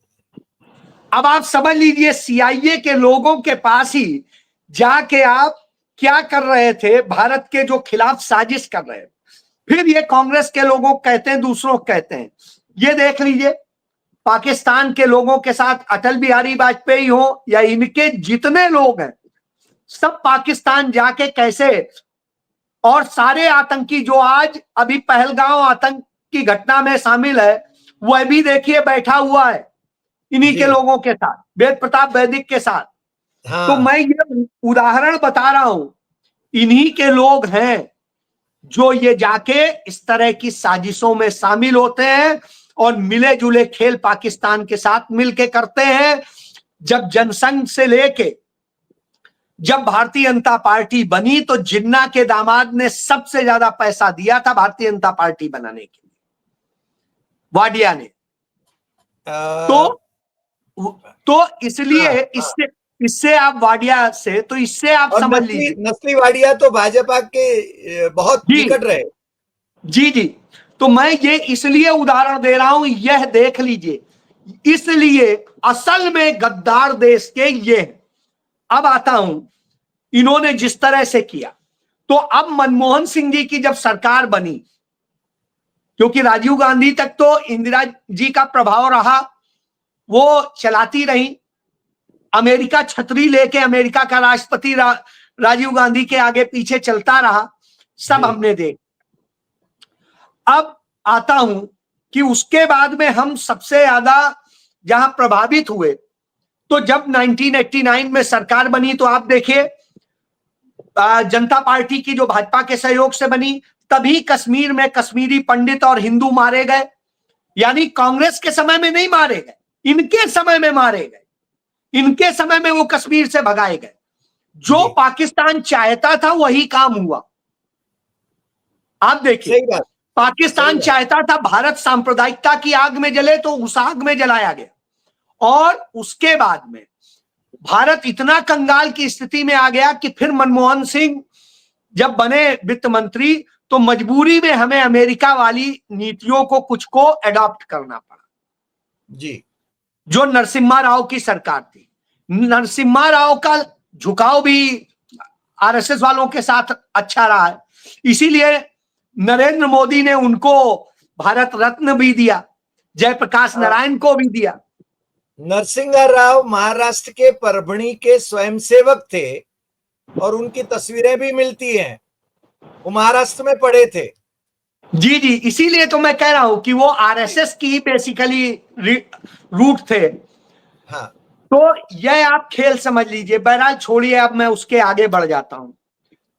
अब आप समझ लीजिए, सीआईए के लोगों के पास ही जाके आप क्या कर रहे थे, भारत के जो खिलाफ साजिश कर रहे हैं। फिर ये कांग्रेस के लोगों को कहते हैं, दूसरों को कहते हैं। ये देख लीजिए, पाकिस्तान के लोगों के साथ अटल बिहारी वाजपेयी हो या इनके जितने लोग हैं, सब पाकिस्तान जाके कैसे, और सारे आतंकी जो आज अभी पहलगांव आतंक की घटना में शामिल है, वह भी देखिए बैठा हुआ है इन्हीं के लोगों के साथ, वेद प्रताप वैदिक के साथ। हाँ। तो मैं ये उदाहरण बता रहा हूं, इन्हीं के लोग हैं जो ये जाके इस तरह की साजिशों में शामिल होते हैं और मिले जुले खेल पाकिस्तान के साथ मिलके करते हैं। जब जनसंघ से लेके जब भारतीय जनता पार्टी बनी तो जिन्ना के दामाद ने सबसे ज्यादा पैसा दिया था भारतीय जनता पार्टी बनाने के लिए, वाडिया ने। तो इसलिए इससे आप वाडिया से, तो इससे आप समझ लीजिए, नस्ली वाडिया तो भाजपा के बहुत निकट रहे। जी जी। तो मैं ये इसलिए उदाहरण दे रहा हूं, यह देख लीजिए, इसलिए असल में गद्दार देश के ये हैं। अब आता हूं, इन्होंने जिस तरह से किया, तो अब मनमोहन सिंह जी की जब सरकार बनी, क्योंकि राजीव गांधी तक तो इंदिरा जी का प्रभाव रहा, वो चलाती रही, अमेरिका छतरी लेके अमेरिका का राष्ट्रपति राजीव गांधी के आगे पीछे चलता रहा, सब हमने देख। अब आता हूं कि उसके बाद में हम सबसे ज्यादा जहां प्रभावित हुए, तो जब 1989 में सरकार बनी, तो आप देखिए जनता पार्टी की जो भाजपा के सहयोग से बनी, तभी कश्मीर में कश्मीरी पंडित और हिंदू मारे गए। यानी कांग्रेस के समय में नहीं मारे गए, इनके समय में मारे गए, इनके समय में वो कश्मीर से भगाए गए। जो पाकिस्तान चाहता था वही काम हुआ। आप देखिए, पाकिस्तान चाहता था भारत सांप्रदायिकता की आग में जले, तो उस आग में जलाया गया। और उसके बाद में भारत इतना कंगाल की स्थिति में आ गया कि फिर मनमोहन सिंह जब बने वित्त मंत्री, तो मजबूरी में हमें अमेरिका वाली नीतियों को कुछ को एडॉप्ट करना पड़ा जी। जो नरसिम्हा राव की सरकार थी। नरसिम्हा राव का झुकाव भी आरएसएस वालों के साथ अच्छा रहा है, इसीलिए नरेंद्र मोदी ने उनको भारत रत्न भी दिया, जयप्रकाश नारायण को भी दिया। नरसिंह राव महाराष्ट्र के परभणी के स्वयंसेवक थे और उनकी तस्वीरें भी मिलती हैं, वो महाराष्ट्र में पढ़े थे। जी जी, इसीलिए तो मैं कह रहा हूं कि वो आरएसएस की बेसिकली रूट थे। हाँ। तो यह आप खेल समझ लीजिए। बहरहाल छोड़िए, अब मैं उसके आगे बढ़ जाता हूं।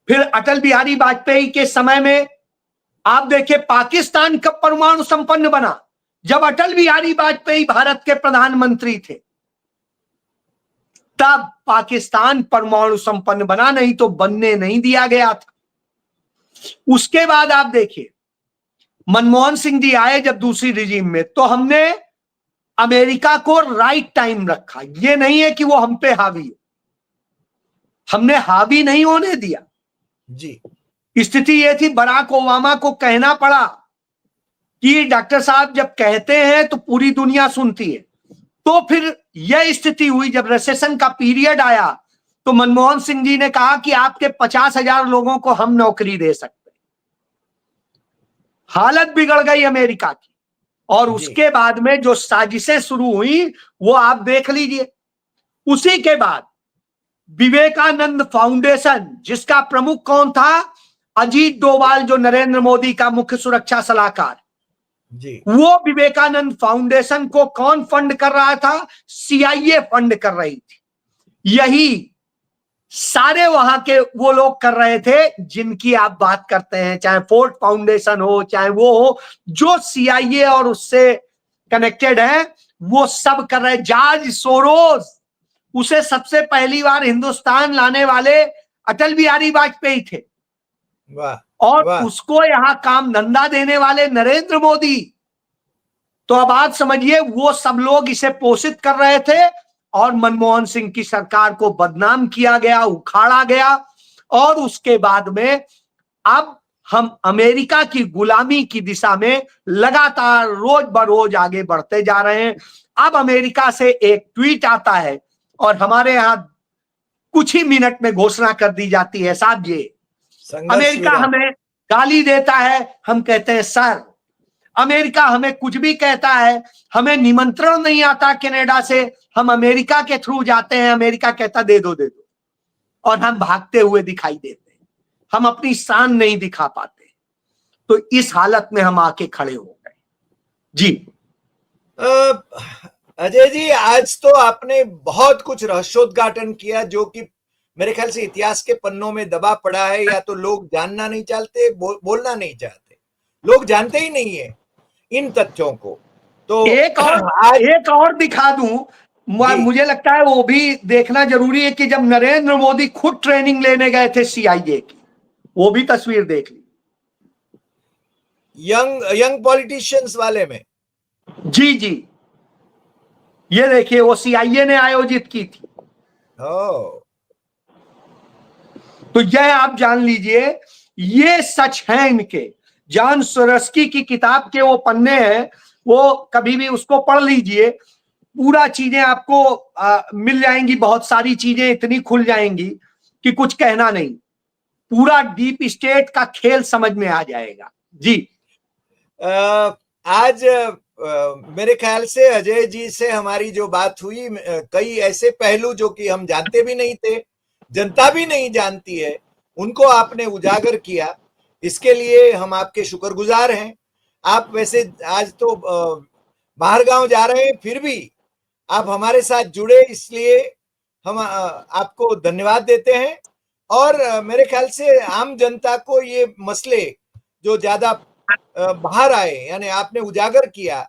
फिर अटल बिहारी वाजपेयी के समय में आप देखिए पाकिस्तान कब परमाणु संपन्न बना, जब अटल बिहारी वाजपेयी भारत के प्रधानमंत्री थे, तब पाकिस्तान परमाणु संपन्न बना, नहीं तो बनने नहीं दिया गया था। उसके बाद आप देखिए मनमोहन सिंह जी आए जब दूसरी रिजीम में, तो हमने अमेरिका को राइट टाइम रखा। ये नहीं है कि वो हम पे हावी हो, हमने हावी नहीं होने दिया जी। स्थिति ये थी, बराक ओबामा को कहना पड़ा कि डॉक्टर साहब जब कहते हैं तो पूरी दुनिया सुनती है। तो फिर यह स्थिति हुई जब रिसेशन का पीरियड आया, तो मनमोहन सिंह जी ने कहा कि आपके 50,000 लोगों को हम नौकरी दे सकते हैं। हालत बिगड़ गई अमेरिका की। और उसके बाद में जो साजिशें शुरू हुई वो आप देख लीजिए। उसी के बाद विवेकानंद फाउंडेशन, जिसका प्रमुख कौन था, अजीत डोभाल, जो नरेंद्र मोदी का मुख्य सुरक्षा सलाहकार जी। वो विवेकानंद फाउंडेशन को कौन फंड कर रहा था? सीआईए फंड कर रही थी। यही सारे वहां के वो लोग कर रहे थे जिनकी आप बात करते हैं, चाहे फोर्ड फाउंडेशन हो, चाहे वो हो, जो सीआईए और उससे कनेक्टेड है, वो सब कर रहे। जॉर्ज सोरोस, उसे सबसे पहली बार हिंदुस्तान लाने वाले अटल बिहारी वाजपेयी थे। वाह। और वाह। उसको यहां काम धंधा देने वाले नरेंद्र मोदी। तो अब आप समझिए, वो सब लोग इसे पोषित कर रहे थे और मनमोहन सिंह की सरकार को बदनाम किया गया, उखाड़ा गया। और उसके बाद में अब हम अमेरिका की गुलामी की दिशा में लगातार रोज बरोज आगे बढ़ते जा रहे हैं। अब अमेरिका से एक ट्वीट आता है और हमारे यहां कुछ ही मिनट में घोषणा कर दी जाती है, साहब ये अमेरिका हमें गाली देता है, हम कहते हैं सर। अमेरिका हमें कुछ भी कहता है, हमें निमंत्रण नहीं आता कनाडा से, हम अमेरिका के थ्रू जाते हैं, अमेरिका कहता दे दो दे दो, और हम भागते हुए दिखाई देते हैं, हम अपनी शान नहीं दिखा पाते। तो इस हालत में हम आके खड़े हो गए। जी अजय जी, आज तो आपने बहुत कुछ रहस्योद्घाटन किया जो कि मेरे ख्याल से इतिहास के पन्नों में दबा पड़ा है, या तो लोग जानना नहीं चाहते, बोलना नहीं चाहते, लोग जानते ही नहीं है इन तथ्यों को। तो एक और दिखा दूं, मुझे लगता है वो भी देखना जरूरी है कि जब नरेंद्र मोदी खुद ट्रेनिंग लेने गए थे सीआईए की, वो भी तस्वीर देख ली, यंग पॉलिटिशियंस वाले में। जी जी, ये देखिए, वो सीआईए ने आयोजित की थी। तो यह आप जान लीजिए, ये सच है इनके। जॉन सोरोस्की की किताब के वो पन्ने हैं, वो कभी भी उसको पढ़ लीजिए, पूरा चीजें आपको मिल जाएंगी, बहुत सारी चीजें इतनी खुल जाएंगी कि कुछ कहना नहीं। पूरा डीप स्टेट का खेल समझ में आ जाएगा। जी आज मेरे ख्याल से अजय जी से हमारी जो बात हुई, कई ऐसे पहलू जो कि हम जानते भी नहीं थे, जनता भी नहीं जानती है, उनको आपने उजागर किया। इसके लिए हम आपके शुक्रगुजार हैं। आप वैसे आज तो बाहर गांव जा रहे हैं, फिर भी आप हमारे साथ जुड़े, इसलिए हम आपको धन्यवाद देते हैं। और मेरे ख्याल से आम जनता को ये मसले जो ज्यादा बाहर आए, यानी आपने उजागर किया,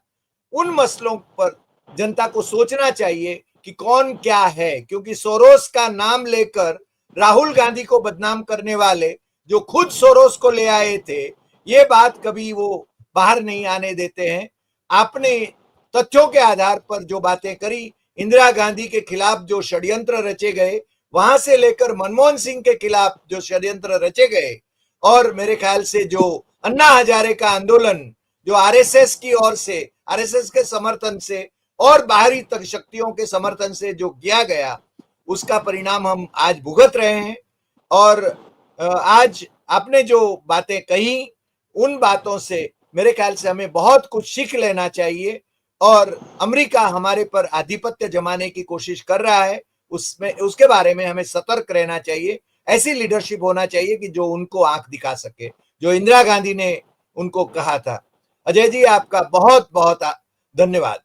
उन मसलों पर जनता को सोचना चाहिए कि कौन क्या है। क्योंकि सोरोस का नाम लेकर राहुल गांधी को बदनाम करने वाले, जो खुद सोरोस को ले आए थे, ये बात कभी वो बाहर नहीं आने देते हैं। आपने तथ्यों के आधार पर जो बातें करी, इंदिरा गांधी के खिलाफ जो षड्यंत्र रचे गए, वहां से लेकर मनमोहन सिंह के खिलाफ जो षड्यंत्र रचे गए, और मेरे ख्याल से जो अन्ना हजारे का आंदोलन जो आरएसएस की ओर से, आरएसएस के समर्थन से और बाहरी शक्तियों के समर्थन से जो किया गया, उसका परिणाम हम आज भुगत रहे हैं। और आज आपने जो बातें कही, उन बातों से मेरे ख्याल से हमें बहुत कुछ सीख लेना चाहिए। और अमेरिका हमारे पर आधिपत्य जमाने की कोशिश कर रहा है, उसमें उसके बारे में हमें सतर्क रहना चाहिए। ऐसी लीडरशिप होना चाहिए कि जो उनको आंख दिखा सके, जो इंदिरा गांधी ने उनको कहा था। अजय जी, आपका बहुत बहुत धन्यवाद।